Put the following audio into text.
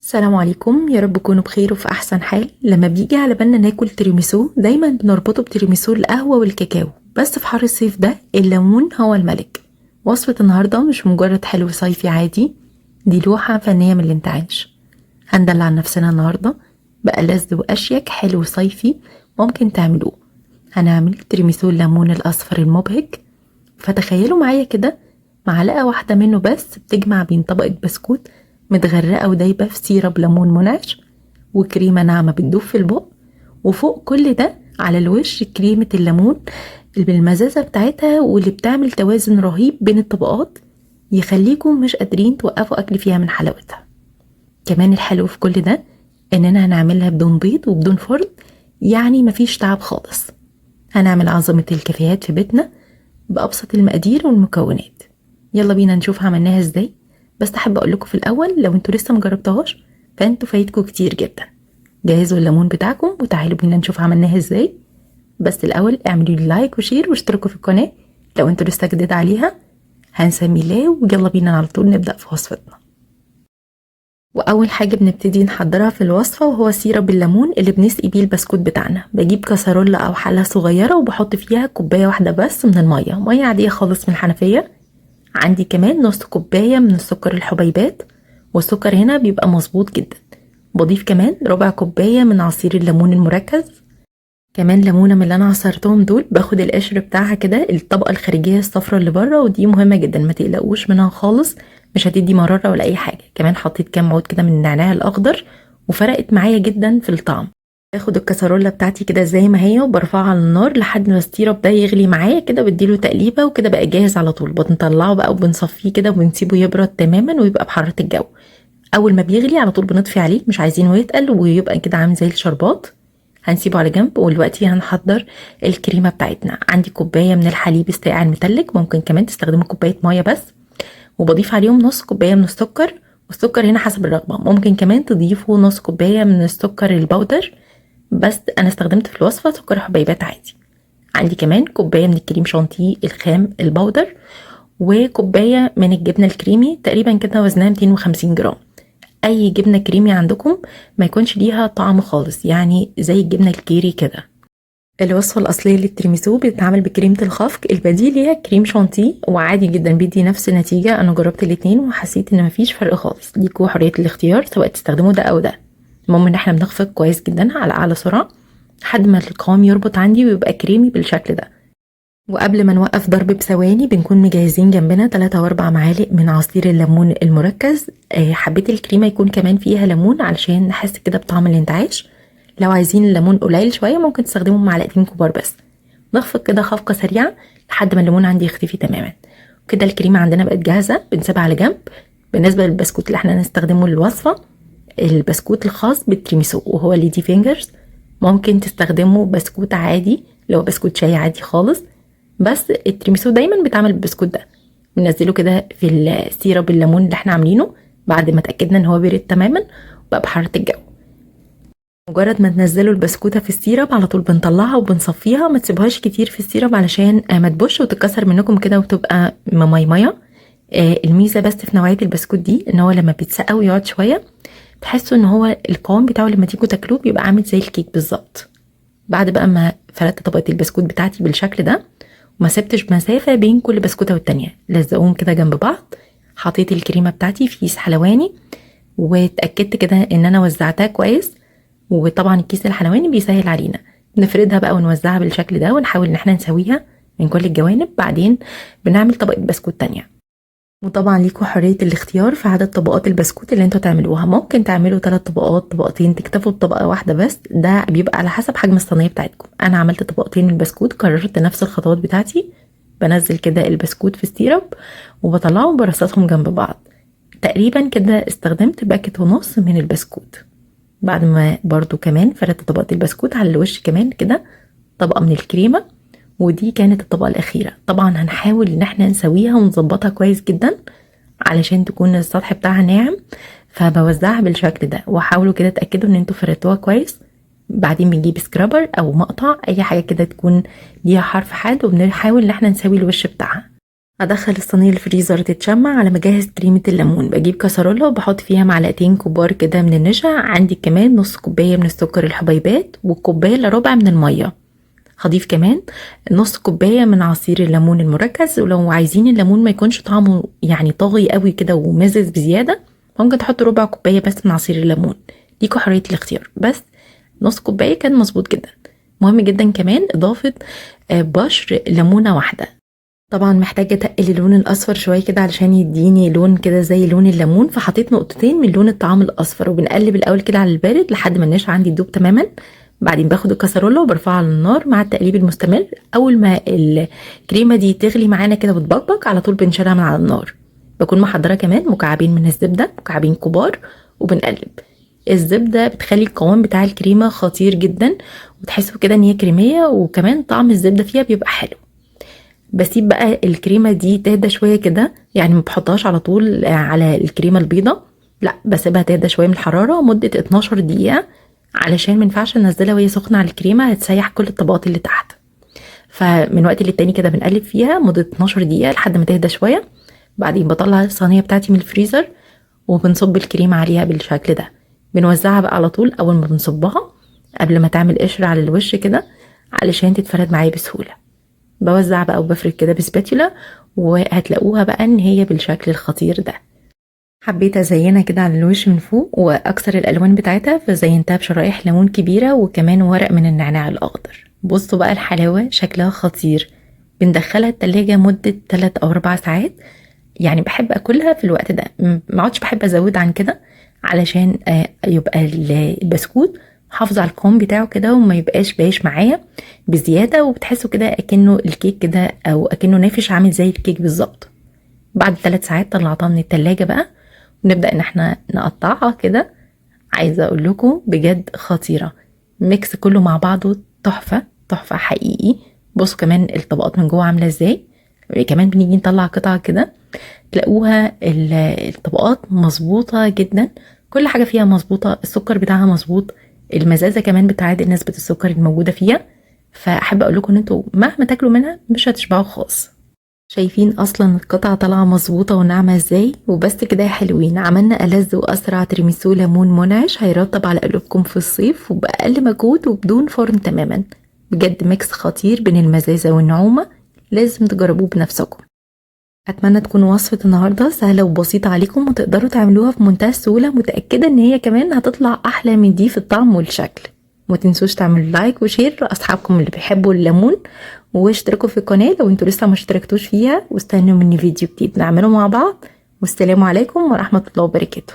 السلام عليكم، يا رب تكونوا بخير وفي احسن حال. لما بيجي على بالنا ناكل تيراميسو دايما بنربطه بتيراميسو القهوه والكاكاو، بس في حر الصيف ده الليمون هو الملك. وصفه النهارده مش مجرد حلو صيفي عادي، دي لوحه فنيه من الانتعاش. هندلع نفسنا النهارده بألذ واشيك حلو صيفي ممكن تعملوه. هنعمل تيراميسو الليمون الاصفر المبهج، فتخيلوا معايا كده معلقه واحده منه بس بتجمع بين طبقه بسكوت متغرقه ودايبه في سيرب ليمون منعش وكريمه ناعمه بتدوب في البق، وفوق كل ده على الوش كريمه الليمون اللي بالمزازه بتاعتها واللي بتعمل توازن رهيب بين الطبقات، يخليكم مش قادرين توقفوا اكل فيها من حلاوتها. كمان الحلو في كل ده اننا هنعملها بدون بيض وبدون فرن، يعني مفيش تعب خالص. هنعمل عظمه الكافيهات في بيتنا بأبسط المقادير والمكونات. يلا بينا نشوف عملناها ازاي. بس احب اقول لكم في الاول لو انتوا لسه مجربتوهاش فانتوا فايتكم كتير جدا. جهزوا الليمون بتاعكم وتعالوا بينا نشوف عملناها ازاي. بس الاول اعملوا لي لايك وشير واشتركوا في القناه لو انتوا لسه جديد عليها. هنسمي الله ويلا بينا على طول نبدا في وصفتنا. واول حاجه بنبتدي نحضرها في الوصفه وهو سيرب الليمون اللي بنسقي بيه البسكوت بتاعنا. بجيب كسرولة او حله صغيره وبحط فيها كوبايه واحده بس من الميه، ميه عاديه خالص من الحنفيه. عندي كمان نص كوبايه من السكر الحبيبات، والسكر هنا بيبقى مظبوط جدا. بضيف كمان ربع كوبايه من عصير الليمون المركز. كمان ليمونه من اللي انا عصرتهم دول باخد القشر بتاعها كده، الطبقه الخارجيه الصفراء اللي بره، ودي مهمه جدا ما تقلقوش منها خالص، مش هتدي مراره ولا اي حاجه. كمان حطيت كام عود كده من النعناع الاخضر وفرقت معايا جدا في الطعم. باخد الكسرولة بتاعتي كده زي ما هي وبرفعها على النار لحد ما السيرب ده يغلي معايا كده، بديله تقليبه وكده بقى جاهز على طول. بنطلعه بقى وبنصفيه كده وبنسيبه يبرد تماما ويبقى بحراره الجو. اول ما بيغلي على طول بنطفي عليه، مش عايزينه يتقل ويبقى كده عامل زي الشربات. هنسيبه على جنب. ودلوقتي هنحضر الكريمه بتاعتنا. عندي كوبايه من الحليب الساقع المتلج، ممكن كمان تستخدموا كوبايه ميه بس، وبضيف عليهم نص كوبايه من السكر. والسكر هنا حسب الرغبه، ممكن كمان تضيفوا نص كوبايه من السكر البودر، بس انا استخدمت في الوصفه سكر حبيبات عادي. عندي كمان كوبايه من الكريم شانتيه الخام البودر، وكوبايه من الجبنه الكريمي تقريبا كده وزنها 250 جرام. اي جبنه كريمي عندكم ما يكونش ليها طعم خالص، يعني زي الجبنه الكيري كده. الوصفه الاصليه للتيراميسو بتتعمل بكريمه الخفق، البديل ليها كريم شانتيه وعادي جدا بيدي نفس النتيجه. انا جربت الاتنين وحسيت ان مفيش فرق خالص. ليكوا حريه الاختيار سواء تستخدموا ده او ده. المهم ان احنا بنخفق كويس جدا على اعلى سرعه لحد ما القوام يربط عندي ويبقى كريمي بالشكل ده. وقبل ما نوقف ضرب بثواني بنكون مجهزين جنبنا 3 و4 معالق من عصير الليمون المركز. حبيت الكريمه يكون كمان فيها ليمون علشان نحس كده بطعم الانتعاش. لو عايزين الليمون قليل شويه ممكن تستخدموا معلقتين كبار بس. نخفق كده خفقه سريعه لحد ما الليمون عندي يختفي تماما. كده الكريمه عندنا بقت جاهزه، بنسيبها على جنب. بالنسبه للبسكوت اللي احنا هنستخدمه للوصفه، البسكوت الخاص بالتيراميسو وهو ليدي فينجرز، ممكن تستخدموا بسكوت عادي لو بسكوت شاي عادي خالص. بس التيراميسو دايما بيتعمل بالبسكوت ده. بننزله كده في السيرب الليمون اللي احنا عاملينه بعد ما اتاكدنا ان هو بيرد تماما وبقى بحراره الجو. مجرد ما تنزلوا البسكوته في السيرب على طول بنطلعها وبنصفيها. ما تسيبوهاش كتير في السيرب علشان ما تبوش وتتكسر منكم كده وتبقى مميميه. الميزه بس في نوعيه البسكوت دي ان هو لما بيتسقى ويقعد شويه تحسوا ان هو القوام بتاعه لما تيجوا تاكلوه بيبقى عامل زي الكيك بالظبط. بعد بقى ما فردت طبقه البسكوت بتاعتي بالشكل ده وما سبتش مسافه بين كل بسكوته والتانيه، لزقوهم كده جنب بعض. حطيت الكريمه بتاعتي في كيس حلواني واتاكدت كده ان انا وزعتها كويس. وطبعا الكيس الحلواني بيسهل علينا. نفردها بقى ونوزعها بالشكل ده ونحاول ان احنا نسويها من كل الجوانب. بعدين بنعمل طبقه بسكوت تانيه. وطبعا ليكوا حرية الاختيار في عدد طبقات البسكوت اللي انتوا تعملوها. ممكن تعملوا 3 طبقات، طبقتين، تكتفوا بطبقة واحدة بس. ده بيبقى على حسب حجم الصينية بتاعتكم. انا عملت طبقتين من البسكوت، كررت نفس الخطوات بتاعتي. بنزل كده البسكوت في السيرب وبطلعه وبرصصهم جنب بعض. تقريبا كده استخدمت باكت ونص من البسكوت. بعد ما برضو كمان فردت طبقة البسكوت على الوش كمان كده طبقة من الكريمة، ودي كانت الطبقة الأخيرة. طبعا هنحاول ان احنا نسويها ونظبطها كويس جدا علشان تكون السطح بتاعها ناعم. فبوزعها بالشكل ده وحاولوا كده تأكدوا ان انتوا فردتوها كويس. بعدين بنجيب سكرابر او مقطع اي حاجة كده تكون ليها حرف حاد وبنحاول ان احنا نسوي الوش بتاعها. ادخل الصينيه الفريزر تتشمع على ما اجهز كريمه الليمون. بجيب كسرولة وبحط فيها معلقتين كبار كده من النشا، عندي كمان نص كوبايه من السكر الحبيبات وكوبايه الا ربع من الميه. هضيف كمان نص كوبايه من عصير الليمون المركز، ولو عايزين الليمون ما يكونش طعمه يعني طاغي قوي كده ومزز بزياده ممكن تحطوا ربع كوبايه بس من عصير الليمون، ليكوا حريه الاختيار، بس نص كوبايه كان مظبوط جدا. مهم جدا كمان اضافه بشر ليمونه واحده. طبعا محتاجه اتقل اللون الاصفر شويه كده علشان يديني لون كده زي لون الليمون، فحطيت نقطتين من لون الطعام الاصفر. وبنقلب الاول كده على البارد لحد ما النشا عندي تدوب تماما. بعدين باخد الكسرولة وبرفعها على النار مع التقليب المستمر. اول ما الكريمه دي تغلي معانا كده وتبقبق على طول بنشيلها من على النار. بكون محضره كمان مكعبين من الزبده، مكعبين كبار، وبنقلب. الزبده بتخلي القوام بتاع الكريمه خطير جدا، وتحسوا كده ان هي كريميه، وكمان طعم الزبده فيها بيبقى حلو. بسيب بقى الكريمه دي تهدى شويه كده، يعني ما بحطهاش على طول على الكريمه البيضه، لا بسيبها تهدى شويه من الحراره مده 12 دقيقه، علشان ما ينفعش انزلها وهي سخنه على الكريمه، هتسيح كل الطبقات اللي تحت. فمن وقت للتاني كده بنقلب فيها مده 12 دقيقه لحد ما تهدى شويه. بعدين بطلع الصينيه بتاعتي من الفريزر وبنصب الكريمه عليها بالشكل ده. بنوزعها بقى على طول اول ما بنصبها قبل ما تعمل قشر على الوش كده علشان تتفرد معايا بسهوله. بوزع بقى وبفرد كده بسباتولا، وهتلاقوها بقى ان هي بالشكل الخطير ده. حبيت ازينها كده على الوش من فوق واكسر الالوان بتاعتها، فزينتها بشرايح ليمون كبيره وكمان ورق من النعناع الاخضر. بصوا بقى الحلاوه شكلها خطير. بندخلها التلاجة مده 3 أو 4 ساعات، يعني بحب اكلها في الوقت ده، ما عادش بحب ازود عن كده علشان يبقى البسكوت حافظ على القوام بتاعه كده وما يبقاش بايش معايا بزياده، وبتحسوا كده اكنه الكيك كده او اكنه نافش عامل زي الكيك بالظبط. بعد 3 ساعات طلعتها من التلاجة بقى ونبدا ان احنا نقطعها كده. عايزه اقول لكم بجد خطيره، ميكس كله مع بعضه تحفه تحفه حقيقي. بصوا كمان الطبقات من جوه عامله ازاي. كمان بنيجي نطلع قطعه كده تلاقوها الطبقات مظبوطه جدا، كل حاجه فيها مظبوطه، السكر بتاعها مظبوط، المزازه كمان بتعادل نسبه السكر الموجوده فيها. فاحب اقول لكم ان انتوا مهما تاكلوا منها مش هتشبعوا خالص. شايفين اصلا القطعه طالعه مظبوطه وناعمه ازاي؟ وبس كده يا حلوين، عملنا ألذ واسرع تيراميسو ليمون منعش هيرطب على قلوبكم في الصيف وباقل مجهود وبدون فرن تماما. بجد ميكس خطير بين المزازه والنعومه، لازم تجربوه بنفسكم. اتمنى تكون وصفه النهارده سهله وبسيطه عليكم وتقدروا تعملوها في منتهى السهوله، متاكده ان هي كمان هتطلع احلى من دي في الطعم والشكل. وما تنسوش تعملوا لايك وشير لاصحابكم اللي بيحبوا الليمون، واشتركوا في القناه لو انتوا لسه ما اشتركتوش فيها، واستنوا مني فيديو جديد نعمله مع بعض. والسلام عليكم ورحمه الله وبركاته.